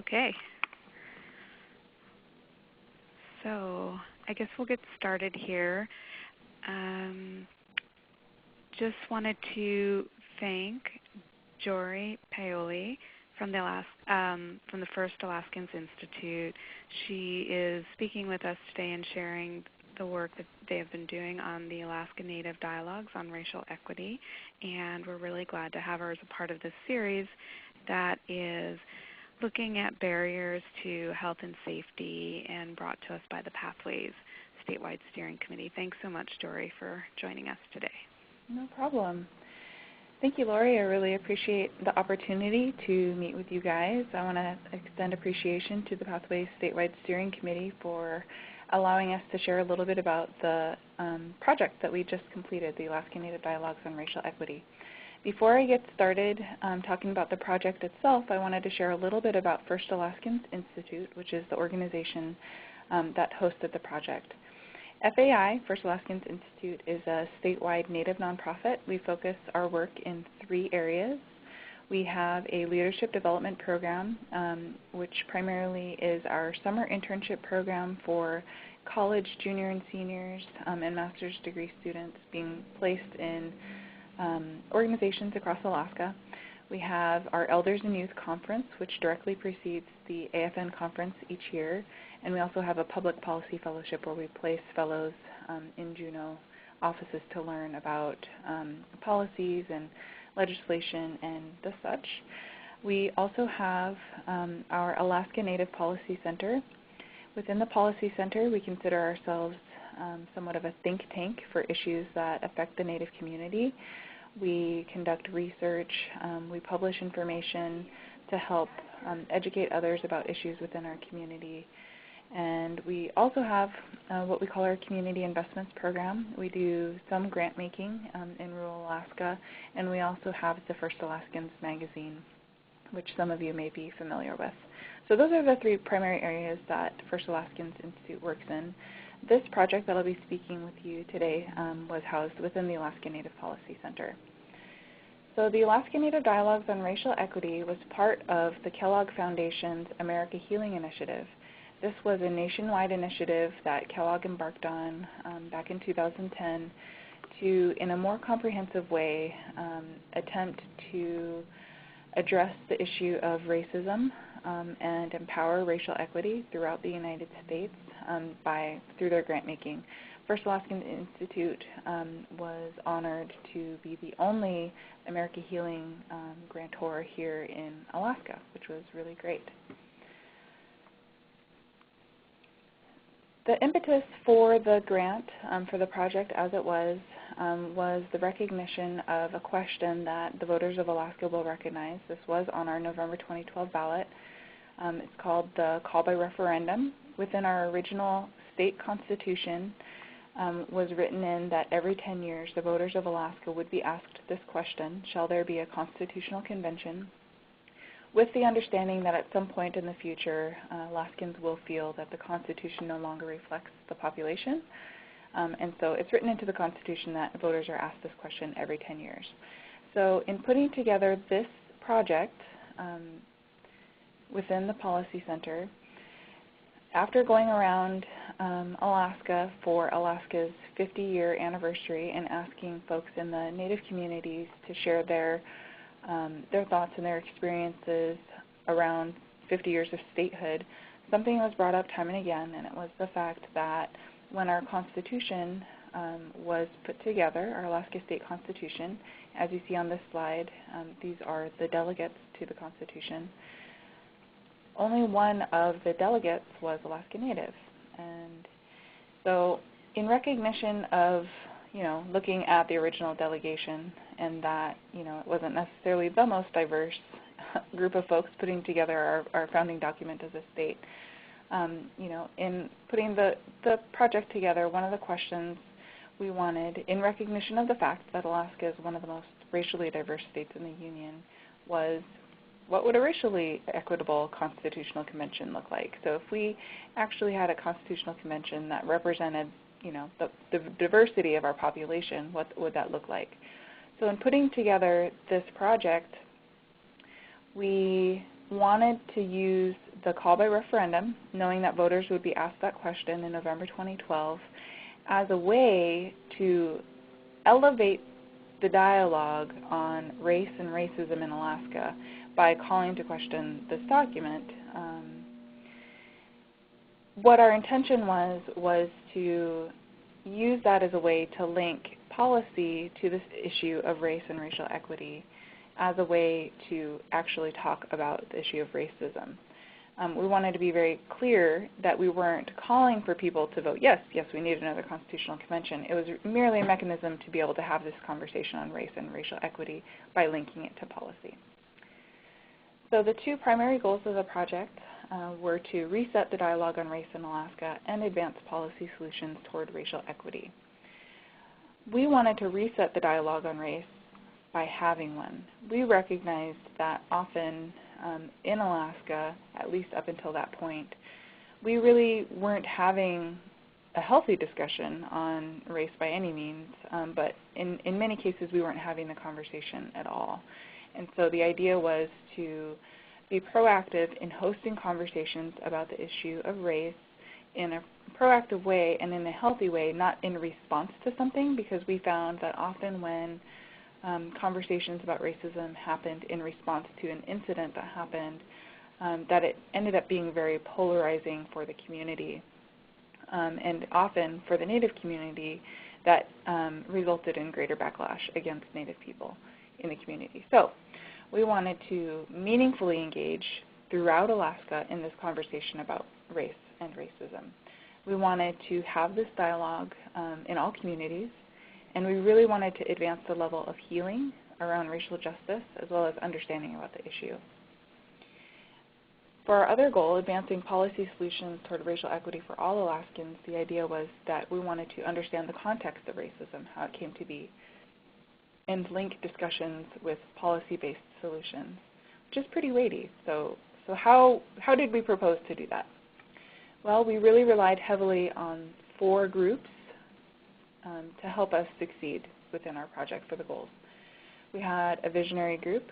Okay. So I guess we'll get started here. Just wanted to thank Jorie Paoli from the First Alaskans Institute. She is speaking with us today and sharing the work that they have been doing on the Alaska Native Dialogues on Racial Equity, and we're really glad to have her as a part of this series that is looking at barriers to health and safety and brought to us by the Pathways Statewide Steering Committee. Thanks so much, Jorie, for joining us today. No problem. Thank you, Lori. I really appreciate the opportunity to meet with you guys. I want to extend appreciation to the Pathways Statewide Steering Committee for allowing us to share a little bit about the project that we just completed, the Alaska Native Dialogues on Racial Equity. Before I get started talking about the project itself, I wanted to share a little bit about First Alaskans Institute, which is the organization that hosted the project. FAI, First Alaskans Institute, is a statewide Native nonprofit. We focus our work in 3 areas. We have a leadership development program, which primarily is our summer internship program for college, junior, and seniors, and master's degree students being placed in organizations across Alaska. We have our Elders and Youth Conference, which directly precedes the AFN conference each year. And we also have a public policy fellowship where we place fellows in Juneau offices to learn about policies and legislation and the such. We also have our Alaska Native Policy Center. Within the Policy Center, we consider ourselves somewhat of a think tank for issues that affect the Native community. We conduct research, we publish information to help educate others about issues within our community. And we also have what we call our Community Investments Program. We do some grant making in rural Alaska, and we also have the First Alaskans magazine, which some of you may be familiar with. So those are the 3 primary areas that First Alaskans Institute works in. This project that I'll be speaking with you today was housed within the Alaska Native Policy Center. So the Alaska Native Dialogues on Racial Equity was part of the Kellogg Foundation's America Healing Initiative. This was a nationwide initiative that Kellogg embarked on back in 2010 to, in a more comprehensive way, attempt to address the issue of racism and empower racial equity throughout the United States through their grant making. First Alaskans Institute was honored to be the only America Healing grantor here in Alaska, which was really great. The impetus for the grant for the project as it was the recognition of a question that the voters of Alaska will recognize. This was on our November 2012 ballot. It's called the Call by Referendum. Within our original state constitution was written in that every 10 years the voters of Alaska would be asked this question: shall there be a constitutional convention? With the understanding that at some point in the future, Alaskans will feel that the Constitution no longer reflects the population. And so it's written into the Constitution that voters are asked this question every 10 years. So in putting together this project within the Policy Center, after going around Alaska for Alaska's 50-year anniversary and asking folks in the Native communities to share their thoughts and their experiences around 50 years of statehood, something was brought up time and again, and it was the fact that when our Constitution was put together, our Alaska State Constitution, as you see on this slide, these are the delegates to the Constitution. Only one of the delegates was Alaska Native. And so in recognition of looking at the original delegation and that, it wasn't necessarily the most diverse group of folks putting together our founding document as a state, in putting the project together, one of the questions we wanted, in recognition of the fact that Alaska is one of the most racially diverse states in the Union, was what would a racially equitable constitutional convention look like? So if we actually had a constitutional convention that represented the diversity of our population, what would that look like? So in putting together this project, we wanted to use the call by referendum, knowing that voters would be asked that question in November 2012, as a way to elevate the dialogue on race and racism in Alaska by calling to question this document. What our intention was to use that as a way to link policy to this issue of race and racial equity as a way to actually talk about the issue of racism. We wanted to be very clear that we weren't calling for people to vote yes, we need another constitutional convention. It was merely a mechanism to be able to have this conversation on race and racial equity by linking it to policy. So the two primary goals of the project were to reset the dialogue on race in Alaska and advance policy solutions toward racial equity. We wanted to reset the dialogue on race by having one. We recognized that often in Alaska, at least up until that point, we really weren't having a healthy discussion on race by any means, but in many cases we weren't having the conversation at all. And so the idea was to be proactive in hosting conversations about the issue of race in a proactive way and in a healthy way, not in response to something, because we found that often when conversations about racism happened in response to an incident that happened, that it ended up being very polarizing for the community. And often for the Native community, that resulted in greater backlash against Native people in the community. So we wanted to meaningfully engage throughout Alaska in this conversation about race and racism. We wanted to have this dialogue in all communities, and we really wanted to advance the level of healing around racial justice as well as understanding about the issue. For our other goal, advancing policy solutions toward racial equity for all Alaskans, the idea was that we wanted to understand the context of racism, how it came to be, and link discussions with policy-based solutions, which is pretty weighty. So how did we propose to do that? Well, we really relied heavily on 4 groups to help us succeed within our project for the goals. We had a visionary group,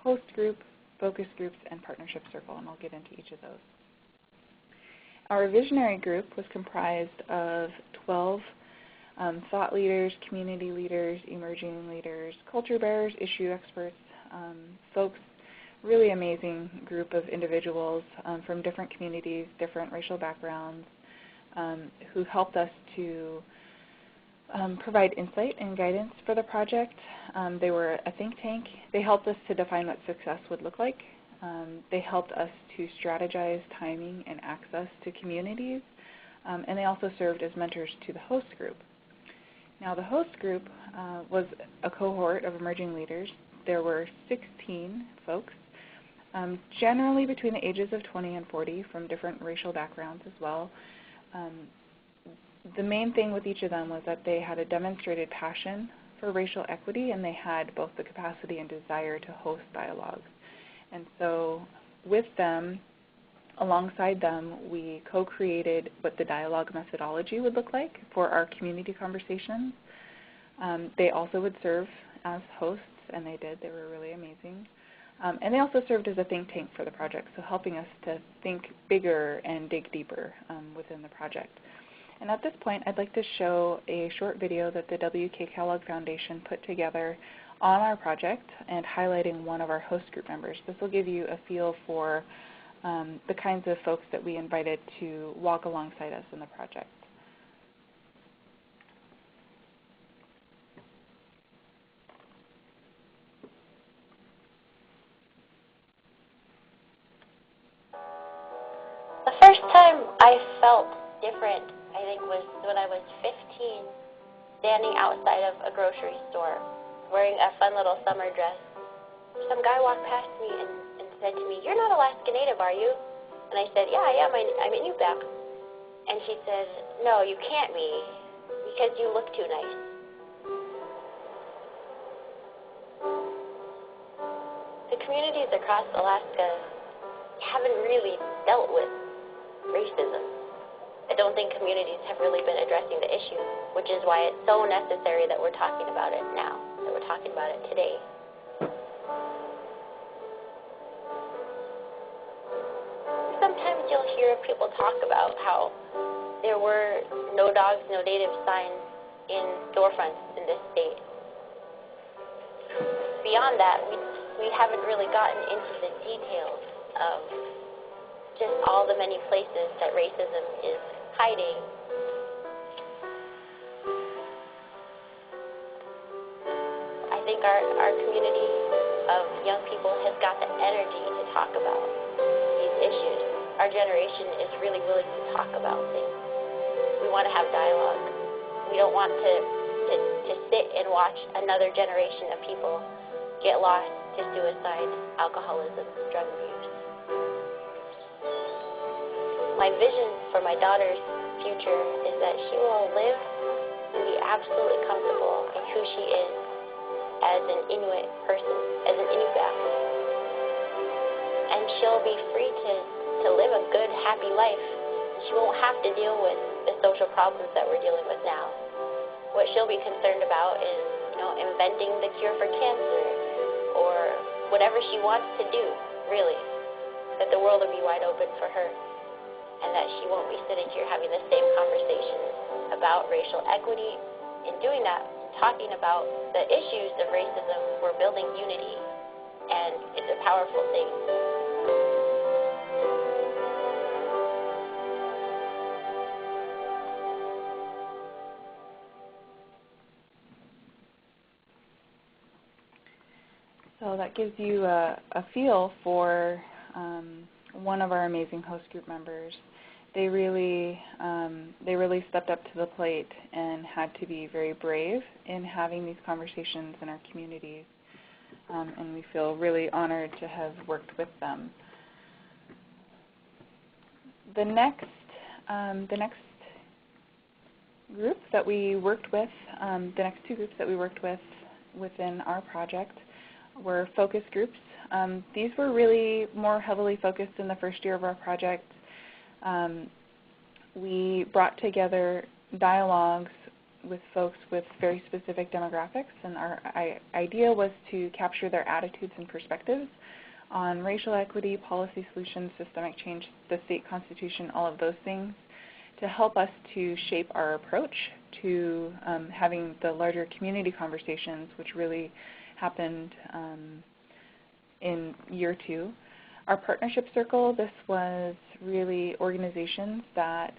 host group, focus groups, and partnership circle, and I'll get into each of those. Our visionary group was comprised of 12 thought leaders, community leaders, emerging leaders, culture bearers, issue experts, folks, really amazing group of individuals from different communities, different racial backgrounds, who helped us to provide insight and guidance for the project. They were a think tank. They helped us to define what success would look like. They helped us to strategize timing and access to communities, and they also served as mentors to the host group. Now, the host group was a cohort of emerging leaders. There were 16 folks, generally between the ages of 20 and 40, from different racial backgrounds as well. The main thing with each of them was that they had a demonstrated passion for racial equity, and they had both the capacity and desire to host dialogue. And so with them, alongside them, we co-created what the dialogue methodology would look like for our community conversations. They also would serve as hosts, and they did. They were really amazing. And they also served as a think tank for the project, so helping us to think bigger and dig deeper within the project. And at this point, I'd like to show a short video that the W.K. Kellogg Foundation put together on our project and highlighting one of our host group members. This will give you a feel for the kinds of folks that we invited to walk alongside us in the project. The first time I felt different, I think, was when I was 15, standing outside of a grocery store, wearing a fun little summer dress. Some guy walked past me and said to me, "You're not Alaska Native, are you?" And I said, "Yeah, I am. I'm in Ubac." And she said, "No, you can't be, because you look too nice." The communities across Alaska haven't really dealt with racism. I don't think communities have really been addressing the issue, which is why it's so necessary that we're talking about it now, that we're talking about it today. still hear people talk about how there were no dogs, no natives signs in storefronts in this state. Beyond that, we haven't really gotten into the details of just all the many places that racism is hiding. I think our community of young people has got the energy to talk about these issues. Our generation is really willing to talk about things. We want to have dialogue. We don't want to sit and watch another generation of people get lost to suicide, alcoholism, drug abuse. My vision for my daughter's future is that she will live and be absolutely comfortable in who she is as an Inuit person, as an Inupiaq. And she'll be free to live a good, happy life. She won't have to deal with the social problems that we're dealing with now. What she'll be concerned about is, inventing the cure for cancer or whatever she wants to do, really. That the world will be wide open for her and that she won't be sitting here having the same conversations about racial equity. In doing that, talking about the issues of racism, we're building unity, and it's a powerful thing. So that gives you a feel for one of our amazing host group members. They really stepped up to the plate and had to be very brave in having these conversations in our communities, and we feel really honored to have worked with them. The next group that we worked with, the next two groups that we worked with within our project were focus groups. These were really more heavily focused in the first year of our project. We brought together dialogues with folks with very specific demographics, and our idea was to capture their attitudes and perspectives on racial equity, policy solutions, systemic change, the state constitution, all of those things, to help us to shape our approach to having the larger community conversations, which really happened in year two. Our partnership circle, this was really organizations that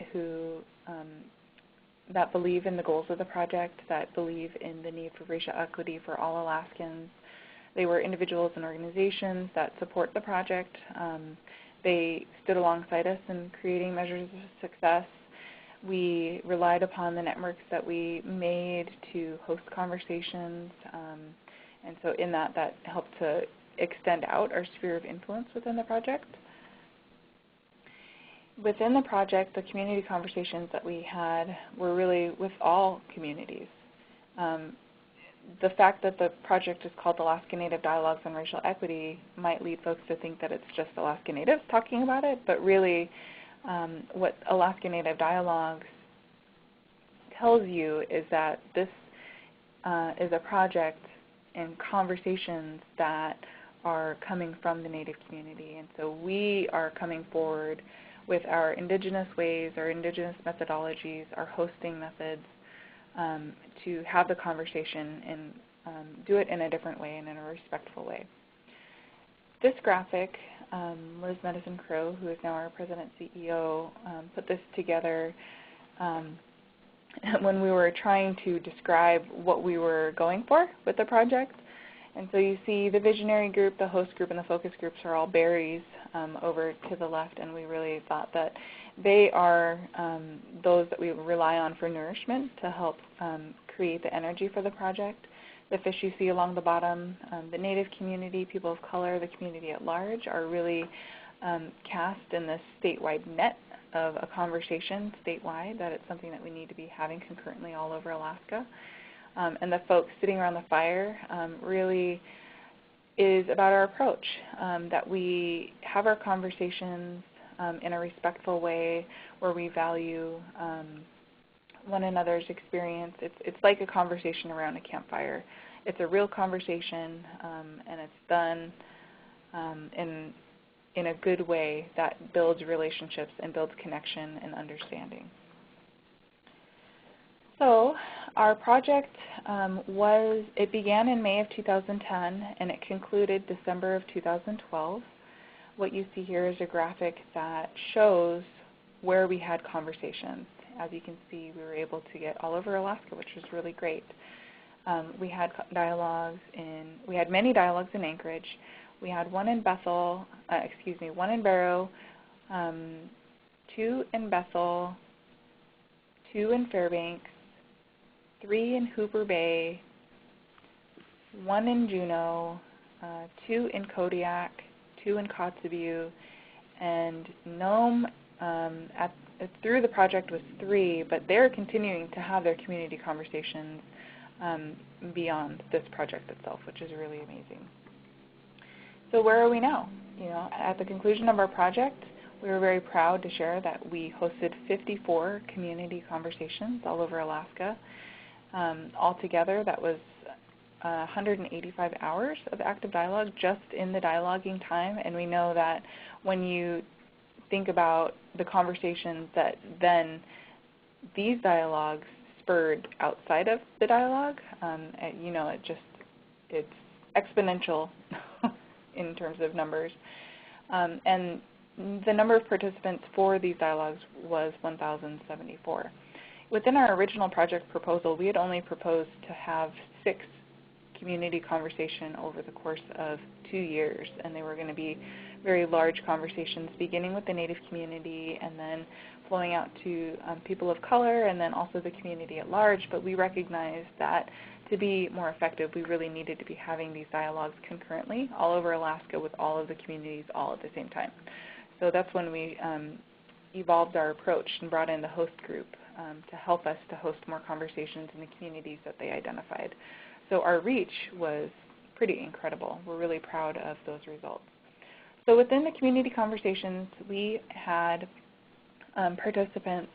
believe in the goals of the project, that believe in the need for racial equity for all Alaskans. They were individuals and organizations that support the project. They stood alongside us in creating measures of success. We relied upon the networks that we made to host conversations, and so in that helped to extend out our sphere of influence within the project. Within the project, the community conversations that we had were really with all communities. The fact that the project is called Alaska Native Dialogues on Racial Equity might lead folks to think that it's just Alaska Natives talking about it, but really what Alaska Native Dialogues tells you is that this is a project and conversations that are coming from the Native community. And so we are coming forward with our Indigenous ways, our Indigenous methodologies, our hosting methods to have the conversation and do it in a different way and in a respectful way. This graphic, Liz Medicine Crow, who is now our President CEO, put this together when we were trying to describe what we were going for with the project. And so you see the visionary group, the host group, and the focus groups are all berries over to the left, and we really thought that they are those that we rely on for nourishment to help create the energy for the project. The fish you see along the bottom, the Native community, people of color, the community at large are really cast in this statewide net of a conversation statewide, that it's something that we need to be having concurrently all over Alaska. And the folks sitting around the fire really is about our approach, that we have our conversations in a respectful way where we value one another's experience. It's like a conversation around a campfire. It's a real conversation, and it's done in a good way that builds relationships and builds connection and understanding. So our project it began in May of 2010 and it concluded December of 2012. What you see here is a graphic that shows where we had conversations. As you can see, we were able to get all over Alaska, which was really great. We had many dialogues in Anchorage. We had one in Bethel, one in Barrow, 2 in Bethel, 2 in Fairbanks, 3 in Hooper Bay, 1 in Juneau, 2 in Kodiak, 2 in Kotzebue, and Nome through the project was 3, but they're continuing to have their community conversations beyond this project itself, which is really amazing. So where are we now? At the conclusion of our project, we were very proud to share that we hosted 54 community conversations all over Alaska. Altogether, that was 185 hours of active dialogue just in the dialoguing time, and we know that when you think about the conversations that then these dialogues spurred outside of the dialogue, it's exponential in terms of numbers. And the number of participants for these dialogues was 1,074. Within our original project proposal, we had only proposed to have 6 community conversations over the course of 2 years, and they were going to be very large conversations beginning with the Native community and then flowing out to people of color and then also the community at large. But we recognized that to be more effective, we really needed to be having these dialogues concurrently all over Alaska with all of the communities all at the same time. So that's when we evolved our approach and brought in the host group to help us to host more conversations in the communities that they identified. So our reach was pretty incredible. We're really proud of those results. So within the community conversations, we had participants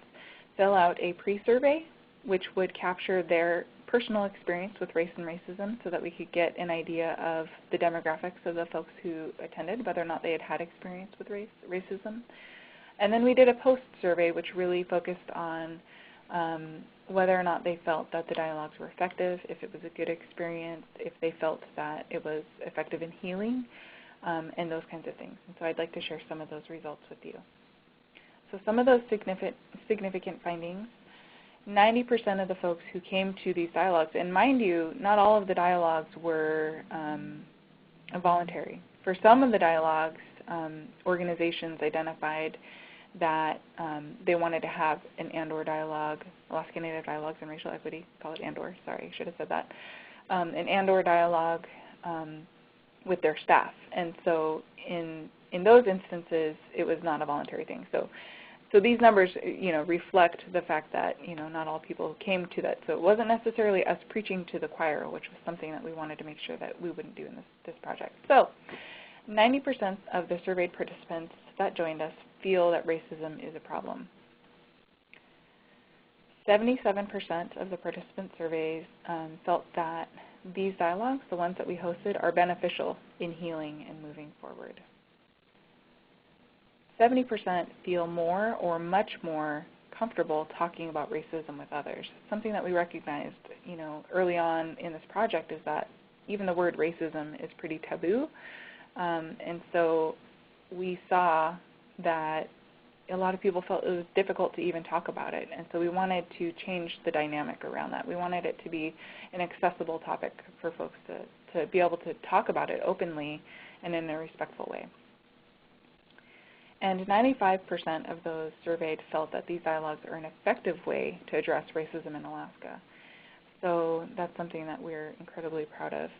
fill out a pre-survey, which would capture their personal experience with race and racism so that we could get an idea of the demographics of the folks who attended, whether or not they had had experience with racism. And then we did a post-survey, which really focused on whether or not they felt that the dialogues were effective, if it was a good experience, if they felt that it was effective in healing, and those kinds of things. And so I'd like to share some of those results with you. So some of those significant findings: 90% of the folks who came to these dialogues, and mind you, not all of the dialogues were voluntary. For some of the dialogues, organizations identified that they wanted to have an ANDORE dialogue, Alaska Native Dialogues and Racial Equity, call it ANDORE, sorry, I should have said that, an ANDORE dialogue with their staff. And so in those instances, it was not a voluntary thing. So these numbers, reflect the fact that, not all people came to that. So it wasn't necessarily us preaching to the choir, which was something that we wanted to make sure that we wouldn't do in this project. So 90% of the surveyed participants that joined us feel that racism is a problem. 77% of the participant surveys felt that these dialogues, the ones that we hosted, are beneficial in healing and moving forward. 70% feel more or much more comfortable talking about racism with others. Something that we recognized, early on in this project is that even the word racism is pretty taboo. And so we saw that a lot of people felt it was difficult to even talk about it. And so we wanted to change the dynamic around that. We wanted it to be an accessible topic for folks to be able to talk about it openly and in a respectful way. And 95% of those surveyed felt that these dialogues are an effective way to address racism in Alaska. So that's something that we're incredibly proud of.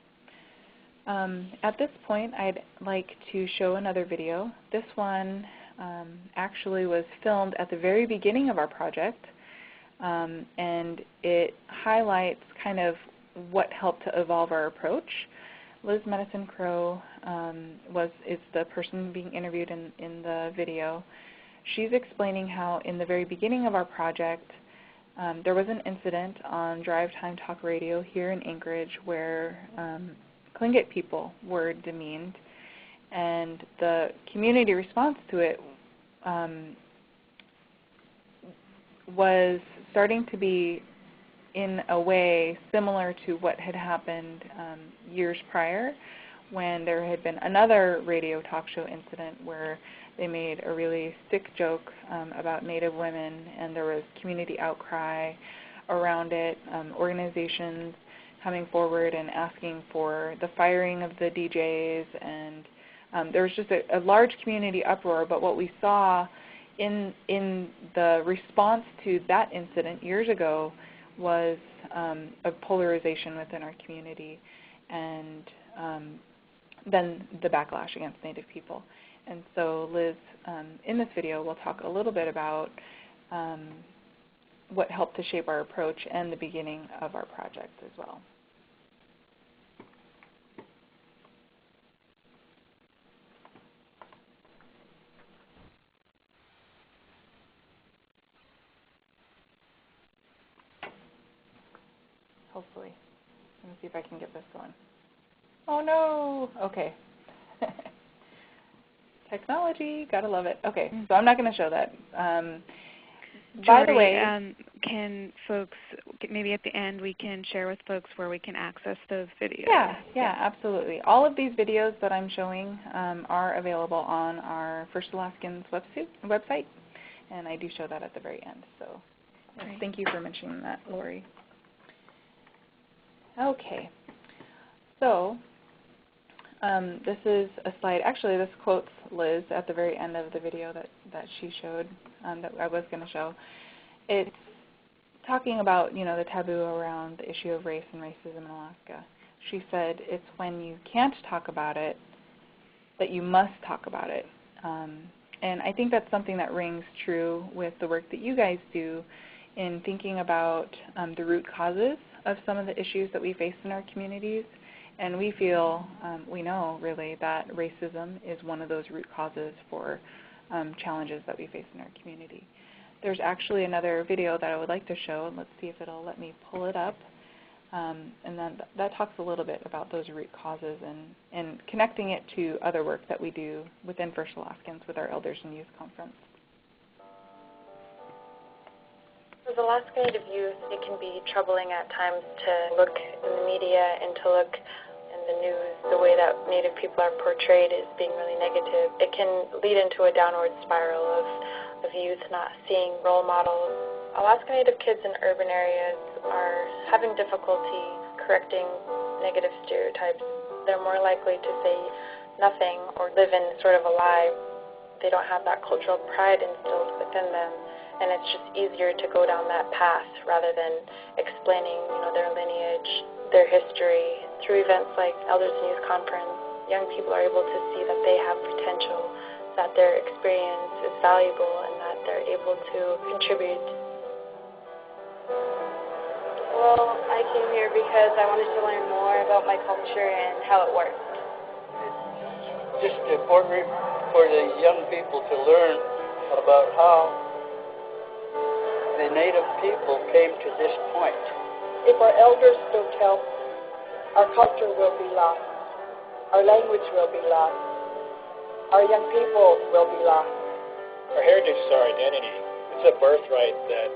At this point, I'd like to show another video. This one actually was filmed at the very beginning of our project, and it highlights kind of what helped to evolve our approach. Liz Medicine Crow is the person being interviewed in the video. She's explaining how in the very beginning of our project, there was an incident on Drive Time Talk Radio here in Anchorage where Tlingit people were demeaned, And the community response to it was starting to be in a way similar to what had happened years prior, when there had been another radio talk show incident where they made a really sick joke about Native women, and there was community outcry around it, organizations coming forward and asking for the firing of the DJs, and there was just a large community uproar. But what we saw in the response to that incident years ago was a polarization within our community, and then the backlash against Native people. And so Liz, in this video, will talk a little bit about what helped to shape our approach and the beginning of our project as well. Hopefully. Let me see if I can get this going. Oh no! Okay. Technology, gotta love it. Okay, so I'm not going to show that. By the way, can folks, maybe at the end we can share with folks where we can access those videos? Yeah, absolutely. All of these videos that I'm showing are available on our First Alaskans website, and I do show that at the very end. So thank you for mentioning that, Lori. Okay, so this is a slide. Actually, this quotes Liz at the very end of the video that she showed, that I was going to show. It's talking about, the taboo around the issue of race and racism in Alaska. She said, it's when you can't talk about it that you must talk about it. And I think that's something that rings true with the work that you guys do in thinking about the root causes of some of the issues that we face in our communities. And we feel, we know really, that racism is one of those root causes for challenges that we face in our community. There's actually another video that I would like to show. Let's see if it'll let me pull it up. And then that talks a little bit about those root causes and connecting it to other work that we do within First Alaskans with our Elders and Youth Conference. As Alaska Native youth, it can be troubling at times to look in the media and to look in the news. The way that Native people are portrayed as being really negative. It can lead into a downward spiral of youth not seeing role models. Alaska Native kids in urban areas are having difficulty correcting negative stereotypes. They're more likely to say nothing or live in sort of a lie. They don't have that cultural pride instilled within them. And it's just easier to go down that path rather than explaining, their lineage, their history. Through events like Elders and Youth Conference, young people are able to see that they have potential, that their experience is valuable, and that they're able to contribute. Well, I came here because I wanted to learn more about my culture and how it works. It's just important for the young people to learn about how the Native people came to this point. If our elders don't help, our culture will be lost. Our language will be lost. Our young people will be lost. Our heritage is our identity. It's a birthright that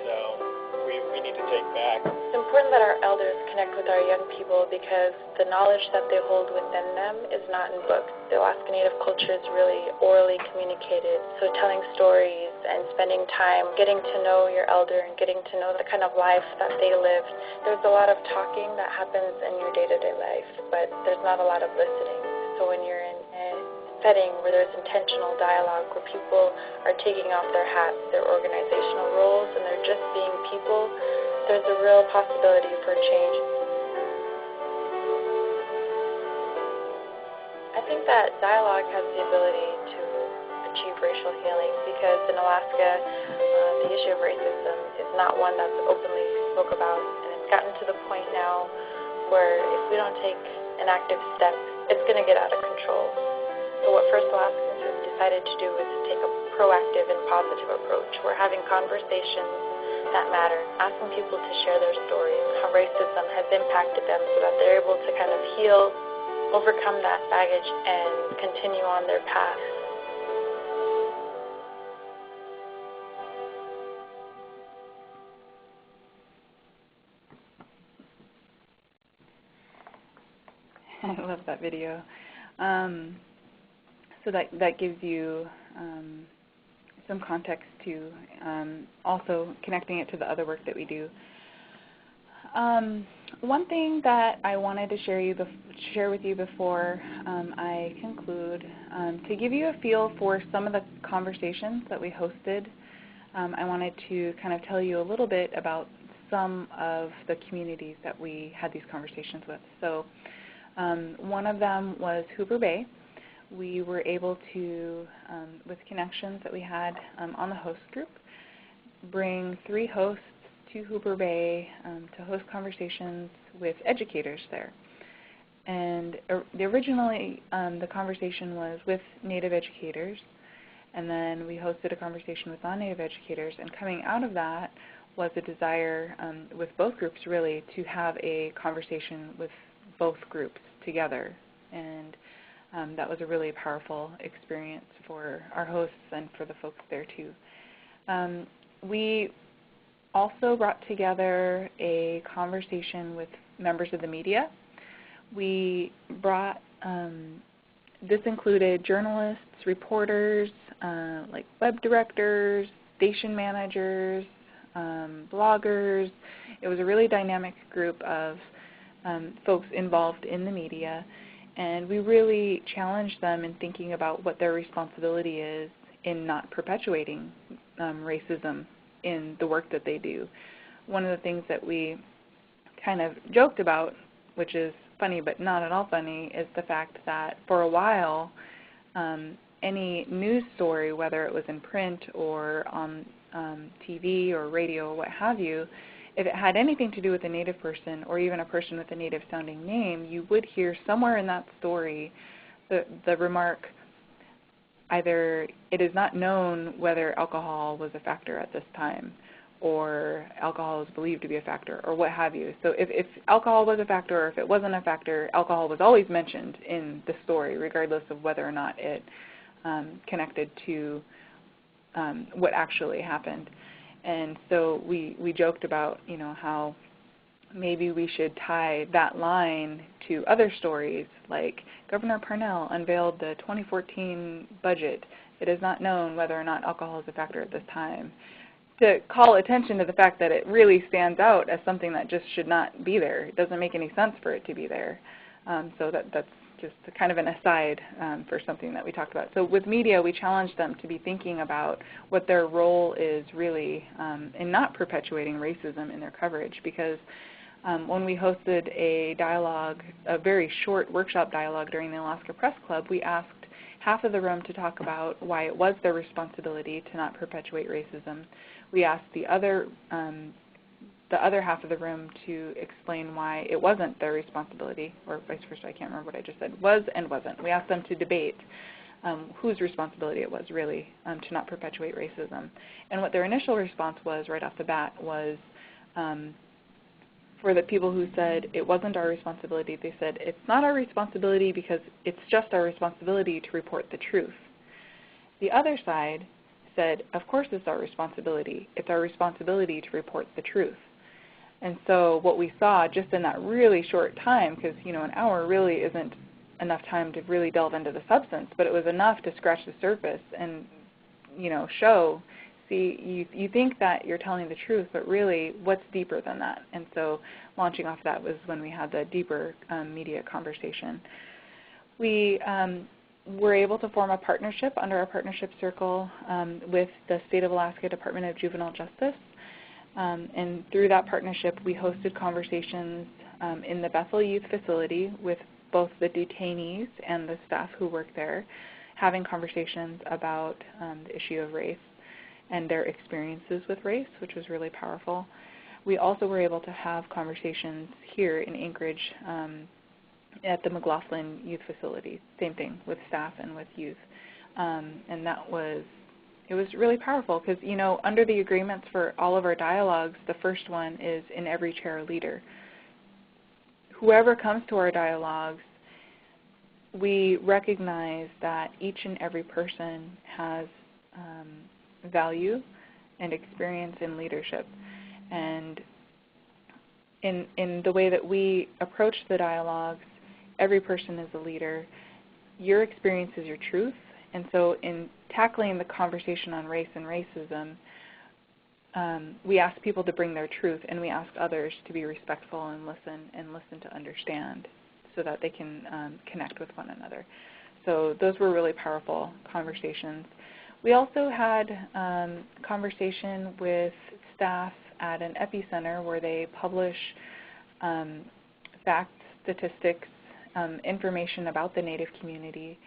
we need to take back. It's important that our elders connect with our young people because the knowledge that they hold within them is not in books. The Alaska Native culture is really orally communicated, so telling stories and spending time getting to know your elder and getting to know the kind of life that they lived. There's a lot of talking that happens in your day-to-day life, but there's not a lot of listening. So when you're in a setting where there's intentional dialogue, where people are taking off their hats, their organizational roles, and they're just being people, there's a real possibility for change. I think that dialogue has the ability to achieve racial healing because in Alaska, the issue of racism is not one that's openly spoke about, and it's gotten to the point now where if we don't take an active step, it's going to get out of control. So what First Alaskans have decided to do is to take a proactive and positive approach. We're having conversations that matter, asking people to share their stories, how racism has impacted them so that they're able to kind of heal overcome that baggage and continue on their path. I love that video. So that gives you some context to also connecting it to the other work that we do. One thing that I wanted to share with you before I conclude, to give you a feel for some of the conversations that we hosted, I wanted to kind of tell you a little bit about some of the communities that we had these conversations with. So one of them was Hooper Bay. We were able to, with connections that we had on the host group, bring 3 hosts to Hooper Bay to host conversations with educators there. And originally the conversation was with Native educators, and then we hosted a conversation with non-Native educators, and coming out of that was a desire with both groups really to have a conversation with both groups together. And that was a really powerful experience for our hosts and for the folks there too. We also brought together a conversation with members of the media. We brought, this included journalists, reporters, like web directors, station managers, bloggers. It was a really dynamic group of folks involved in the media, and we really challenged them in thinking about what their responsibility is in not perpetuating racism in the work that they do. One of the things that we kind of joked about, which is funny but not at all funny, is the fact that for a while any news story, whether it was in print or on TV or radio or what have you, if it had anything to do with a Native person or even a person with a Native sounding name, you would hear somewhere in that story the remark, either it is not known whether alcohol was a factor at this time, or alcohol is believed to be a factor, or what have you. So if alcohol was a factor or if it wasn't a factor, alcohol was always mentioned in the story, regardless of whether or not it connected to what actually happened. And so we joked about, you know, how maybe we should tie that line to other stories, like Governor Parnell unveiled the 2014 budget. It is not known whether or not alcohol is a factor at this time, to call attention to the fact that it really stands out as something that just should not be there. It doesn't make any sense for it to be there. So that's just kind of an aside for something that we talked about. So with media, we challenged them to be thinking about what their role is really in not perpetuating racism in their coverage, because when we hosted a dialogue, a very short workshop dialogue during the Alaska Press Club, we asked half of the room to talk about why it was their responsibility to not perpetuate racism. We asked the other half of the room to explain why it wasn't their responsibility, or vice versa, I can't remember what I just said, was and wasn't. We asked them to debate whose responsibility it was really to not perpetuate racism. And what their initial response was right off the bat was, for the people who said it wasn't our responsibility, they said it's not our responsibility because it's just our responsibility to report the truth. The other side said, of course it's our responsibility. It's our responsibility to report the truth. And so what we saw just in that really short time, because an hour really isn't enough time to really delve into the substance, but it was enough to scratch the surface and show, see, you think that you're telling the truth, but really what's deeper than that? And so launching off that was when we had the deeper media conversation. We were able to form a partnership under our partnership circle with the State of Alaska Department of Juvenile Justice. And through that partnership, we hosted conversations in the Bethel Youth Facility with both the detainees and the staff who work there, having conversations about the issue of race and their experiences with race, which was really powerful. We also were able to have conversations here in Anchorage at the McLaughlin Youth Facility, same thing, with staff and with youth. And it was really powerful because, under the agreements for all of our dialogues, the first one is in every chair a leader. Whoever comes to our dialogues we recognize that each and every person has value and experience in leadership. And in the way that we approach the dialogues, every person is a leader. Your experience is your truth. And so in tackling the conversation on race and racism, we ask people to bring their truth, and we ask others to be respectful and listen to understand so that they can connect with one another. So those were really powerful conversations. We also had conversation with staff at an epicenter where they publish facts, statistics, information about the Native community,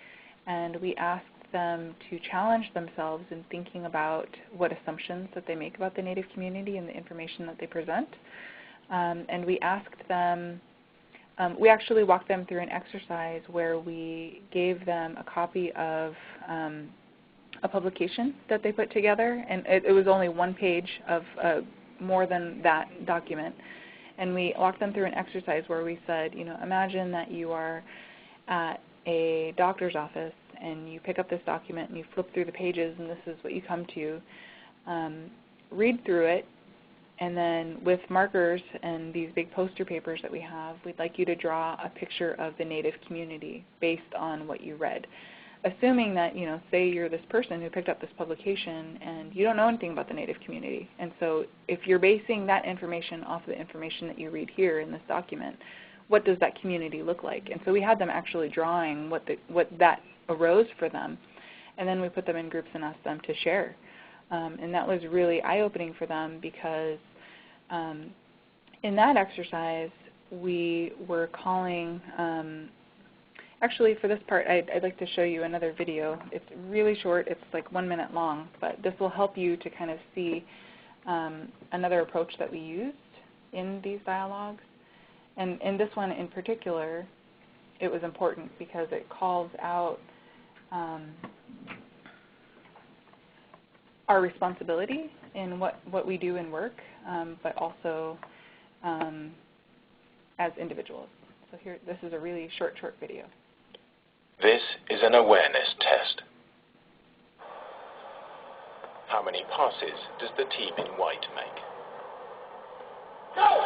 and we asked them to challenge themselves in thinking about what assumptions that they make about the Native community and the information that they present. And we asked them, we actually walked them through an exercise where we gave them a copy of a publication that they put together, and it was only one page of more than that document. And we walked them through an exercise where we said, imagine that you are at a doctor's office and you pick up this document and you flip through the pages and this is what you come to. Read through it, and then with markers and these big poster papers that we have, we'd like you to draw a picture of the Native community based on what you read. Assuming that, say you're this person who picked up this publication and you don't know anything about the Native community. And so if you're basing that information off of the information that you read here in this document, what does that community look like? And so we had them actually drawing what that arose for them. And then we put them in groups and asked them to share. And that was really eye-opening for them because in that exercise, we were calling actually, for this part, I'd like to show you another video. It's really short. It's like 1 minute long, but this will help you to kind of see another approach that we used in these dialogues. And in this one in particular, it was important because it calls out our responsibility in what we do in work, but also as individuals. So here, this is a really short video. This is an awareness test. How many passes does the team in white make? Go!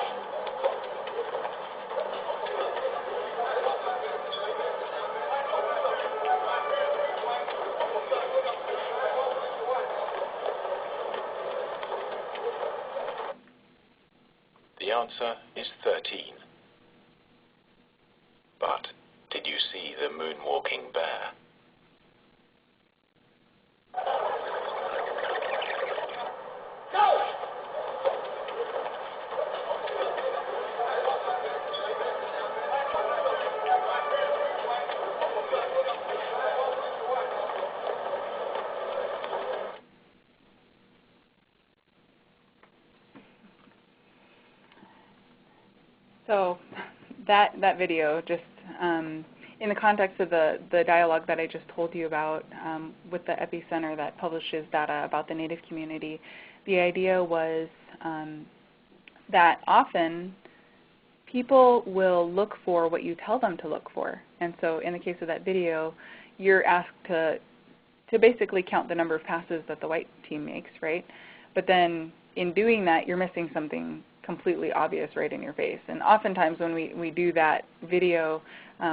The answer is 13. But did you see the moonwalking bear? So that video, just in the context of the dialogue that I just told you about with the epicenter that publishes data about the Native community, the idea was that often people will look for what you tell them to look for. And so in the case of that video, you're asked to basically count the number of passes that the white team makes, right? But then in doing that, you're missing something completely obvious right in your face. And oftentimes when we do that video,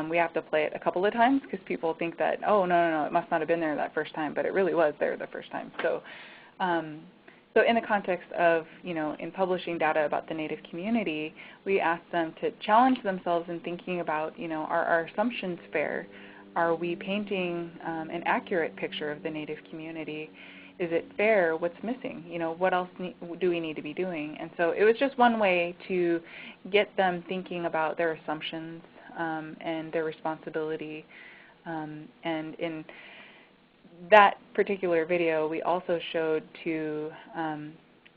we have to play it a couple of times because people think that, oh, no, it must not have been there that first time, but it really was there the first time. So so in the context of, in publishing data about the Native community, we asked them to challenge themselves in thinking about, are our assumptions fair? Are we painting an accurate picture of the Native community? Is it fair? What's missing? What else do we need to be doing? And so it was just one way to get them thinking about their assumptions and their responsibility. And in that particular video, we also showed to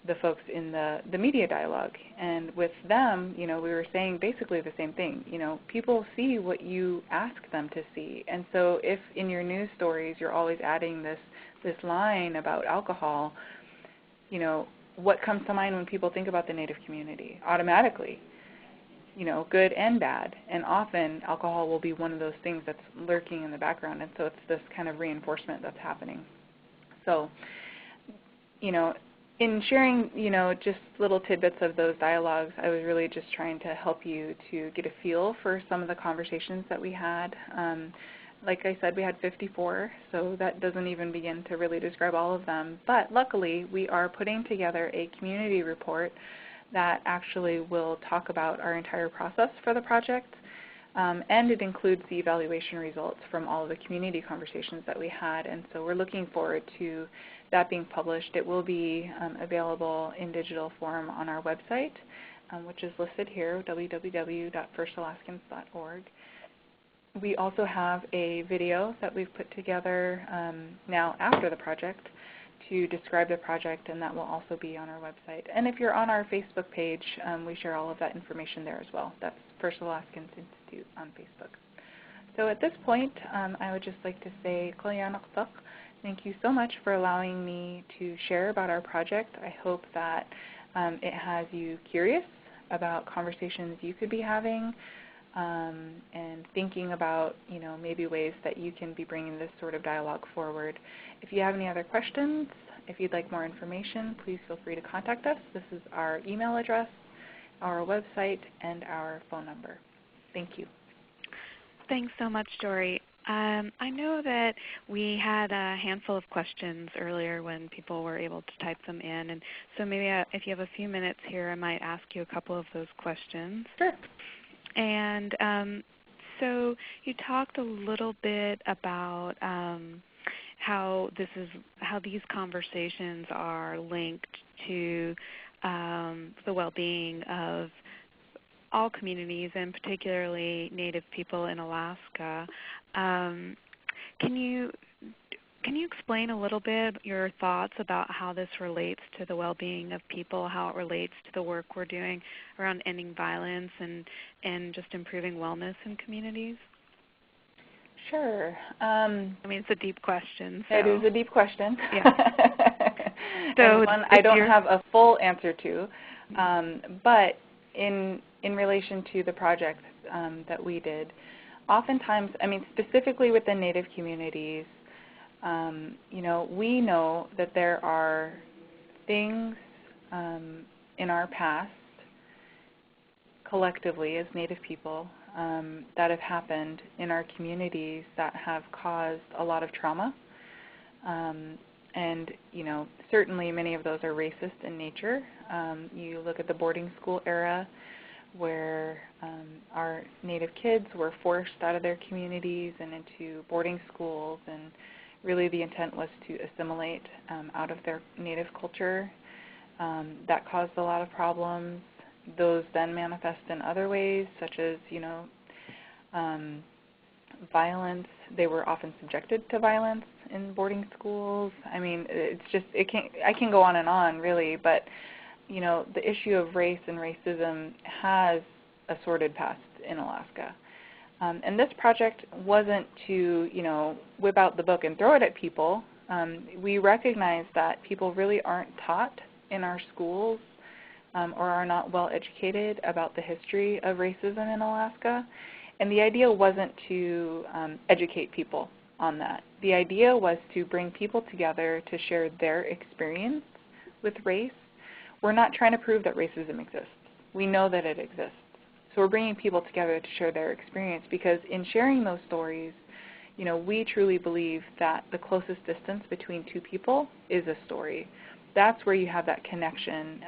the folks in the media dialogue. And with them, we were saying basically the same thing. People see what you ask them to see. And so if in your news stories you're always adding this line about alcohol, what comes to mind when people think about the Native community? Automatically, good and bad. And often alcohol will be one of those things that's lurking in the background, and so it's this kind of reinforcement that's happening. So, in sharing, just little tidbits of those dialogues, I was really just trying to help you to get a feel for some of the conversations that we had. Like I said, we had 54, so that doesn't even begin to really describe all of them. But luckily, we are putting together a community report that actually will talk about our entire process for the project. And it includes the evaluation results from all of the community conversations that we had. And so we're looking forward to that being published. It will be available in digital form on our website, which is listed here, www.firstalaskans.org. We also have a video that we've put together now after the project to describe the project, and that will also be on our website. And if you're on our Facebook page, we share all of that information there as well. That's First Alaskans Institute on Facebook. So at this point, I would just like to say, thank you so much for allowing me to share about our project. I hope that it has you curious about conversations you could be having, and thinking about, maybe ways that you can be bringing this sort of dialogue forward. If you have any other questions, if you'd like more information, please feel free to contact us. This is our email address, our website, and our phone number. Thank you. Thanks so much, Jorie. I know that we had a handful of questions earlier when people were able to type them in, and so maybe if you have a few minutes here, I might ask you a couple of those questions. Sure. And so you talked a little bit about how these conversations are linked to the well-being of all communities, and particularly Native people in Alaska. Can you explain a little bit your thoughts about how this relates to the well-being of people, how it relates to the work we're doing around ending violence and just improving wellness in communities? Sure. It's a deep question. So. It is a deep question. Yeah. So one I don't have a full answer to, but in relation to the project that we did, oftentimes, specifically within Native communities, we know that there are things in our past, collectively as Native people, that have happened in our communities that have caused a lot of trauma. And, certainly many of those are racist in nature. You look at the boarding school era where our Native kids were forced out of their communities and into boarding schools, and really the intent was to assimilate out of their Native culture. That caused a lot of problems. Those then manifest in other ways, such as, violence. They were often subjected to violence in boarding schools. I can go on and on, really, but the issue of race and racism has a sordid past in Alaska. And this project wasn't to, whip out the book and throw it at people. We recognize that people really aren't taught in our schools or are not well educated about the history of racism in Alaska. And the idea wasn't to educate people on that. The idea was to bring people together to share their experience with race. We're not trying to prove that racism exists. We know that it exists. So we're bringing people together to share their experience, because in sharing those stories, we truly believe that the closest distance between two people is a story. That's where you have that connection.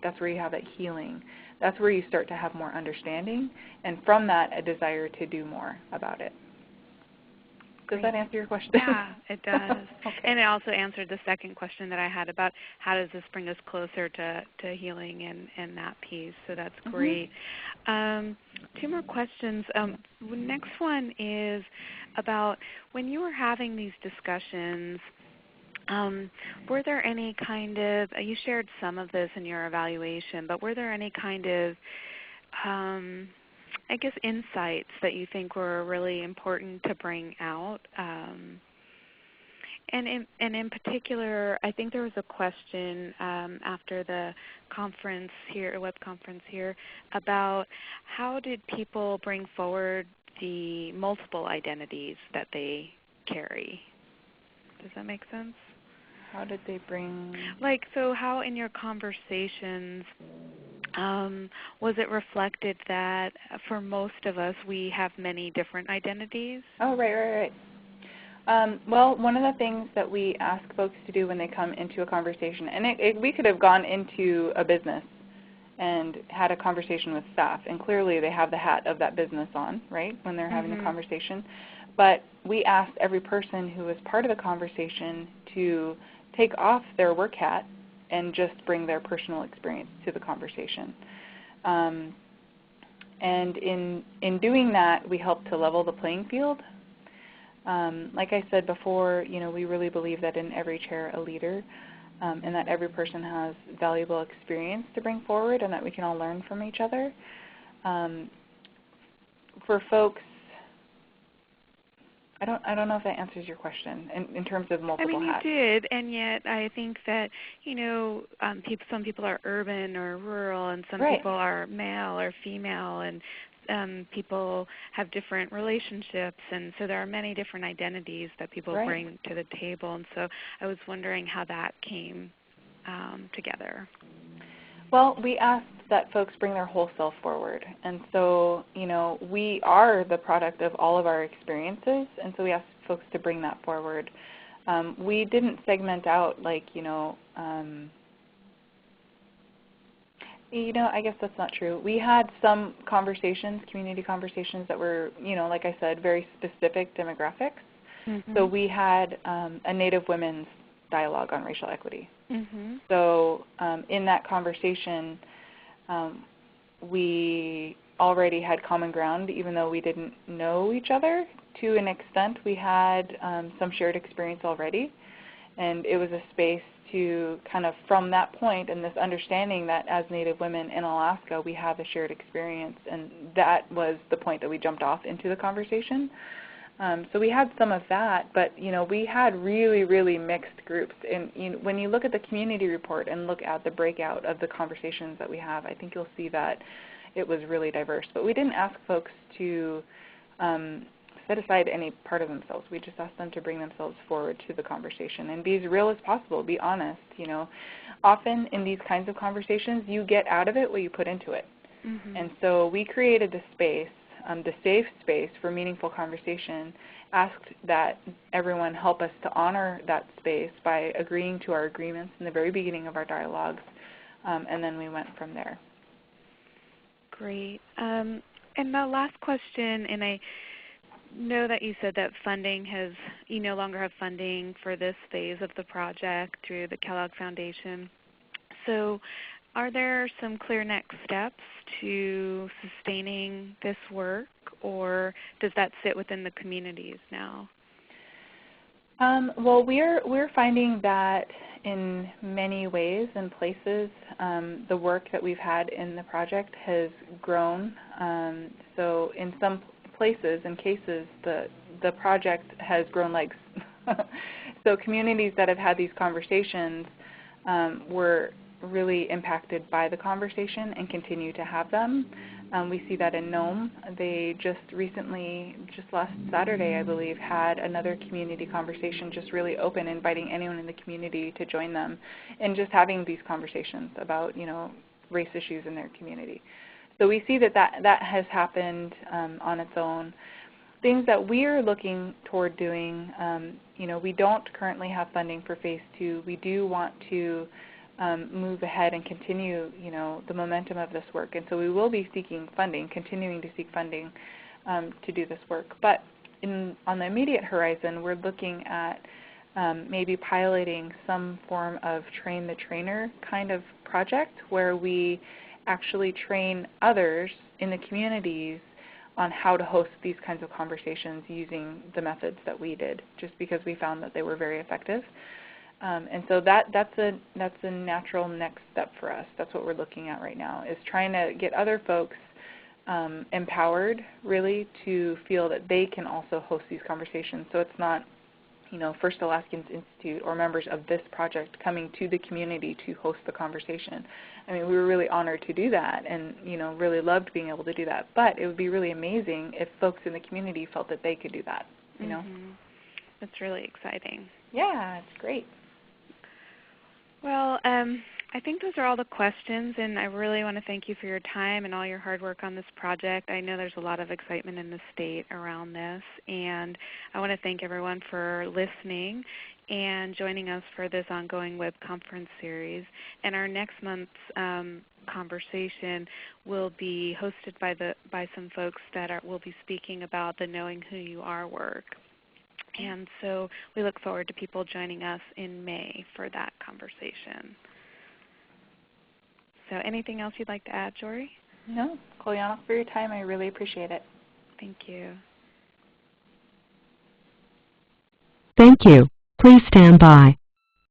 That's where you have that healing. That's where you start to have more understanding, and from that, a desire to do more about it. Does that answer your question? Yeah, it does. Okay. And it also answered the second question that I had about how does this bring us closer to healing and that piece. So that's great. Two more questions. Next one is about when you were having these discussions, were there any kind of, you shared some of this in your evaluation, but were there any kind of insights that you think were really important to bring out And in particular, I think there was a question after the conference here, a web conference here, about how did people bring forward the multiple identities that they carry. Does that make sense? How did they bring? Like, so how in your conversations was it reflected that for most of us we have many different identities? Oh, right. Well, one of the things that we ask folks to do when they come into a conversation, and we could have gone into a business and had a conversation with staff, and clearly they have the hat of that business on, right, when they're having the conversation. But we asked every person who was part of the conversation to take off their work hat and just bring their personal experience to the conversation. And in doing that, we help to level the playing field. Like I said before, we really believe that in every chair a leader, and that every person has valuable experience to bring forward, and that we can all learn from each other. For folks, I don't know if that answers your question in terms of multiple hats. You did, and yet I think that, some people are urban or rural, and some people are male or female, and people have different relationships, and so there are many different identities that people bring to the table, and so I was wondering how that came together. Well, we asked that folks bring their whole self forward, and so, we are the product of all of our experiences, and so we asked folks to bring that forward. We didn't segment out I guess that's not true. We had some conversations, community conversations that were, like I said, very specific demographics. So we had a Native women's dialogue on racial equity. So in that conversation, we already had common ground, even though we didn't know each other. To an extent, we had some shared experience already, and it was a space to kind of, from that point and this understanding that as Native women in Alaska, we have a shared experience, and that was the point that we jumped off into the conversation. So we had some of that, but we had really, really mixed groups. And when you look at the community report and look at the breakout of the conversations that we have, I think you'll see that it was really diverse. But we didn't ask folks to set aside any part of themselves. We just asked them to bring themselves forward to the conversation and be as real as possible, be honest. Often in these kinds of conversations, you get out of it what you put into it. And so we created the space, the safe space for meaningful conversation, asked that everyone help us to honor that space by agreeing to our agreements in the very beginning of our dialogues, and then we went from there. Great. And the last question, and I know that you said that you no longer have funding for this phase of the project through the Kellogg Foundation. So are there some clear next steps to sustaining this work, or does that sit within the communities now? Well, we're finding that in many ways and places, the work that we've had in the project has grown. So in some places and cases, the project has grown legs. So communities that have had these conversations were really impacted by the conversation and continue to have them. We see that in Nome. They just recently, just last Saturday, I believe, had another community conversation, just really open, inviting anyone in the community to join them and just having these conversations about, race issues in their community. So we see that has happened on its own. Things that we're looking toward doing, we don't currently have funding for Phase 2. We do want to move ahead and continue, the momentum of this work. And so we will be seeking funding, continuing to seek funding to do this work. But on the immediate horizon, we're looking at maybe piloting some form of train-the-trainer kind of project where we actually train others in the communities on how to host these kinds of conversations using the methods that we did, just because we found that they were very effective. And so that's a natural next step for us. That's what we're looking at right now, is trying to get other folks empowered, really, to feel that they can also host these conversations. So it's not First Alaskans Institute or members of this project coming to the community to host the conversation. I mean, we were really honored to do that and, really loved being able to do that. But it would be really amazing if folks in the community felt that they could do that, That's really exciting. Yeah, it's great. Well, I think those are all the questions, and I really want to thank you for your time and all your hard work on this project. I know there's a lot of excitement in the state around this, and I want to thank everyone for listening and joining us for this ongoing web conference series. And our next month's conversation will be hosted by some folks that will be speaking about the Knowing Who You Are work. And so we look forward to people joining us in May for that conversation. So anything else you'd like to add, Jorie? No. Kolyana, for your time. I really appreciate it. Thank you. Thank you. Please stand by.